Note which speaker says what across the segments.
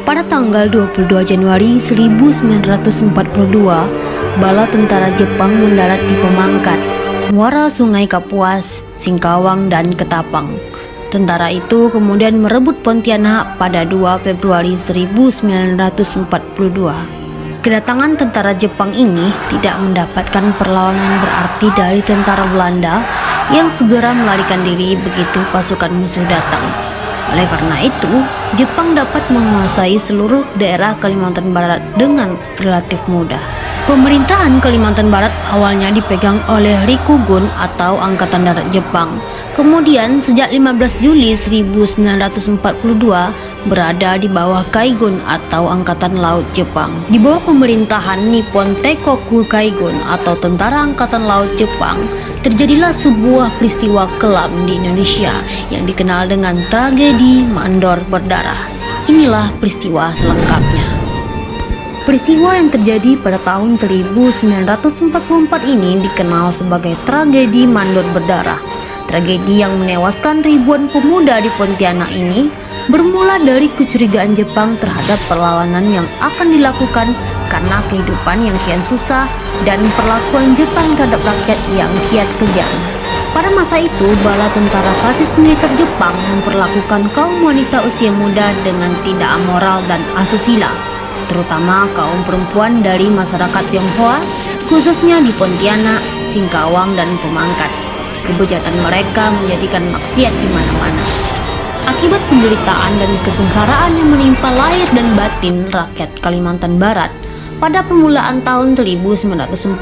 Speaker 1: Pada tanggal 22 Januari 1942, bala tentara Jepang mendarat di Pemangkat, muara Sungai Kapuas, Singkawang, dan Ketapang. Tentara itu kemudian merebut Pontianak pada 2 Februari 1942. Kedatangan tentara Jepang ini tidak mendapatkan perlawanan berarti dari tentara Belanda yang segera melarikan diri begitu pasukan musuh datang. Oleh karena itu, Jepang dapat menguasai seluruh daerah Kalimantan Barat dengan relatif mudah. Pemerintahan Kalimantan Barat awalnya dipegang oleh Rikugun atau Angkatan Darat Jepang. Kemudian sejak 15 Juli 1942 berada di bawah Kaigun atau Angkatan Laut Jepang. Di bawah pemerintahan Nippon Teikoku Kaigun atau Tentara Angkatan Laut Jepang, terjadilah sebuah peristiwa kelam di Indonesia yang dikenal dengan tragedi Mandor Berdarah. Inilah peristiwa selengkapnya. Peristiwa yang terjadi pada tahun 1944 ini dikenal sebagai tragedi Mandor Berdarah. Tragedi yang menewaskan ribuan pemuda di Pontianak ini bermula dari kecurigaan Jepang terhadap perlawanan yang akan dilakukan karena kehidupan yang kian susah dan perlakuan Jepang terhadap rakyat yang kian kejam. Pada masa itu, bala tentara fasis militer Jepang memperlakukan kaum wanita usia muda dengan tidak amoral dan asusila, terutama kaum perempuan dari masyarakat Tionghoa, khususnya di Pontianak, Singkawang, dan Pemangkat. Kebejatan mereka menjadikan maksiat di mana-mana. Akibat penderitaan dan kesengsaraan yang menimpa lahir dan batin rakyat Kalimantan Barat, pada permulaan tahun 1943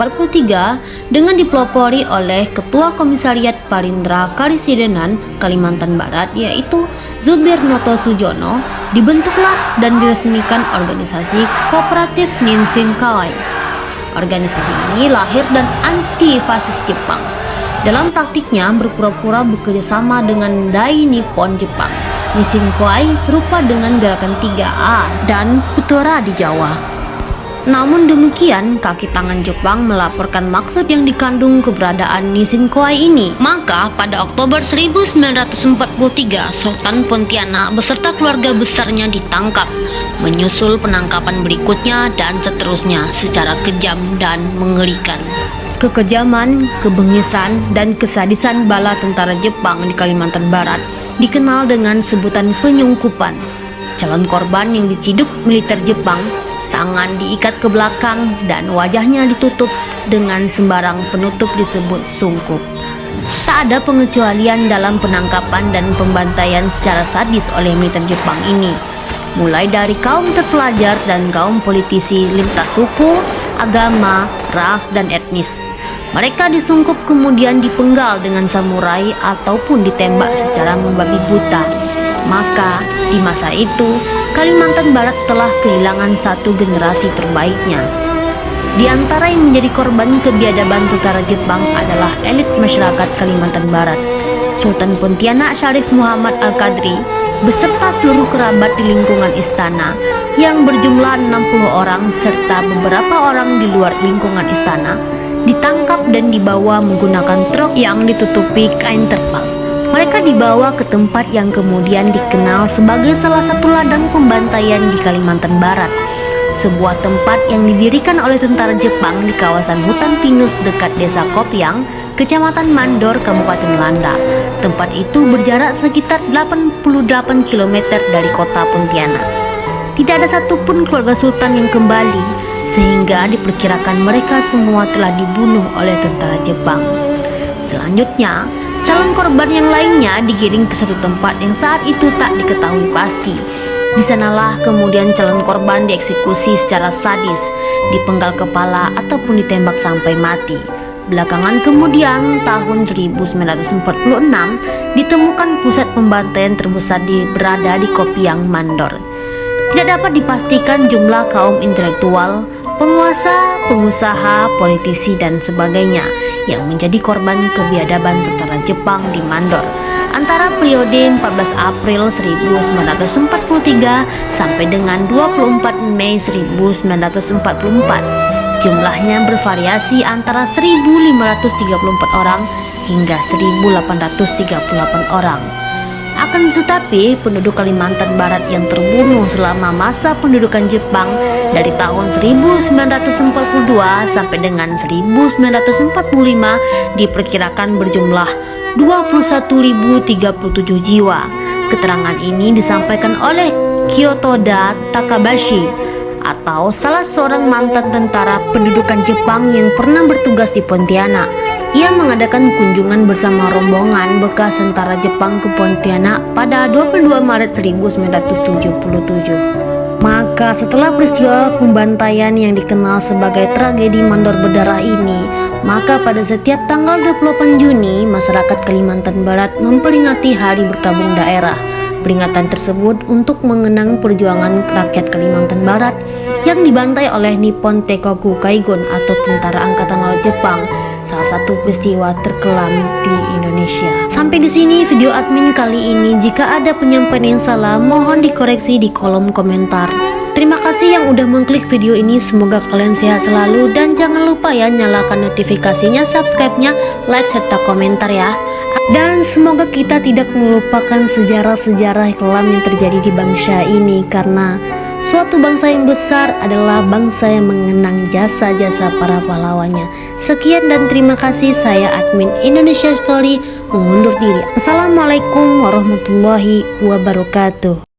Speaker 1: dengan dipelopori oleh Ketua Komisariat Parindra Karisidenan Kalimantan Barat yaitu Zubir Noto Sujono, dibentuklah dan diresmikan organisasi Kooperatif Ninsin Kawai. Organisasi ini lahir dan anti-fasis Jepang. Dalam praktiknya berpura-pura bekerjasama dengan Dai Nippon Jepang. Nissin Kawai serupa dengan gerakan 3A dan Putora di Jawa. Namun demikian, kaki tangan Jepang melaporkan maksud yang dikandung keberadaan Nissin Kawai ini. Maka pada Oktober 1943, Sultan Pontianak beserta keluarga besarnya ditangkap, menyusul penangkapan berikutnya dan seterusnya secara kejam dan mengerikan. Kekejaman, kebengisan, dan kesadisan bala tentara Jepang di Kalimantan Barat dikenal dengan sebutan penyungkupan. Calon korban yang diciduk militer Jepang, tangan diikat ke belakang dan wajahnya ditutup dengan sembarang penutup disebut sungkup. Tak ada pengecualian dalam penangkapan dan pembantaian secara sadis oleh militer Jepang ini, mulai dari kaum terpelajar dan kaum politisi lintas suku, agama, ras, dan etnis. Mereka disungkup kemudian dipenggal dengan samurai ataupun ditembak secara membabi buta. Maka di masa itu Kalimantan Barat telah kehilangan satu generasi terbaiknya. Di antara yang menjadi korban kebiadaban tentara Jepang adalah elit masyarakat Kalimantan Barat. Sultan Pontianak Syarif Muhammad Al-Qadri beserta seluruh kerabat di lingkungan istana yang berjumlah 60 orang serta beberapa orang di luar lingkungan istana ditangkap dan dibawa menggunakan truk yang ditutupi kain terpal. Mereka dibawa ke tempat yang kemudian dikenal sebagai salah satu ladang pembantaian di Kalimantan Barat, sebuah tempat yang didirikan oleh tentara Jepang di kawasan hutan pinus dekat desa Kopiang, Kecamatan Mandor, Kabupaten Landa. Tempat itu berjarak sekitar 88 km dari kota Pontianak. Tidak ada satupun keluarga sultan yang kembali, sehingga diperkirakan mereka semua telah dibunuh oleh tentara Jepang. Selanjutnya, calon korban yang lainnya digiring ke satu tempat yang saat itu tak diketahui pasti. Di sanalah kemudian calon korban dieksekusi secara sadis, dipenggal kepala ataupun ditembak sampai mati. Belakangan kemudian, tahun 1946, ditemukan pusat pembantaian terbesar berada di Kopiang, Mandor. Tidak dapat dipastikan jumlah kaum intelektual, penguasa, pengusaha, politisi, dan sebagainya yang menjadi korban kebiadaban tentara Jepang di Mandor. antara periode 14 April 1943 sampai dengan 24 Mei 1944. Jumlahnya bervariasi antara 1.534 orang hingga 1.838 orang. Akan tetapi, penduduk Kalimantan Barat yang terbunuh selama masa pendudukan Jepang dari tahun 1942 sampai dengan 1945 diperkirakan berjumlah 21.037 jiwa. Keterangan ini disampaikan oleh Kyotoda Takabashi, atau salah seorang mantan tentara pendudukan Jepang yang pernah bertugas di Pontianak. Ia mengadakan kunjungan bersama rombongan bekas tentara Jepang ke Pontianak pada 22 Maret 1977. Maka setelah peristiwa pembantaian yang dikenal sebagai tragedi Mandor Berdarah ini, maka pada setiap tanggal 28 Juni, masyarakat Kalimantan Barat memperingati Hari Berkabung Daerah. Peringatan tersebut untuk mengenang perjuangan rakyat Kalimantan Barat yang dibantai oleh Nippon Teikoku Kaigon atau Tentara Angkatan Laut Jepang, salah satu peristiwa terkelam di Indonesia. Sampai di sini video admin kali ini. Jika ada penyampaian yang salah, mohon dikoreksi di kolom komentar. Terima kasih yang udah mengklik video ini. Semoga kalian sehat selalu dan jangan lupa ya nyalakan notifikasinya, subscribe-nya, like serta komentar ya. Dan semoga kita tidak melupakan sejarah-sejarah kelam yang terjadi di bangsa ini, karena suatu bangsa yang besar adalah bangsa yang mengenang jasa-jasa para pahlawannya. Sekian dan terima kasih. Saya admin Indonesia Story mengundur diri. Assalamualaikum warahmatullahi wabarakatuh.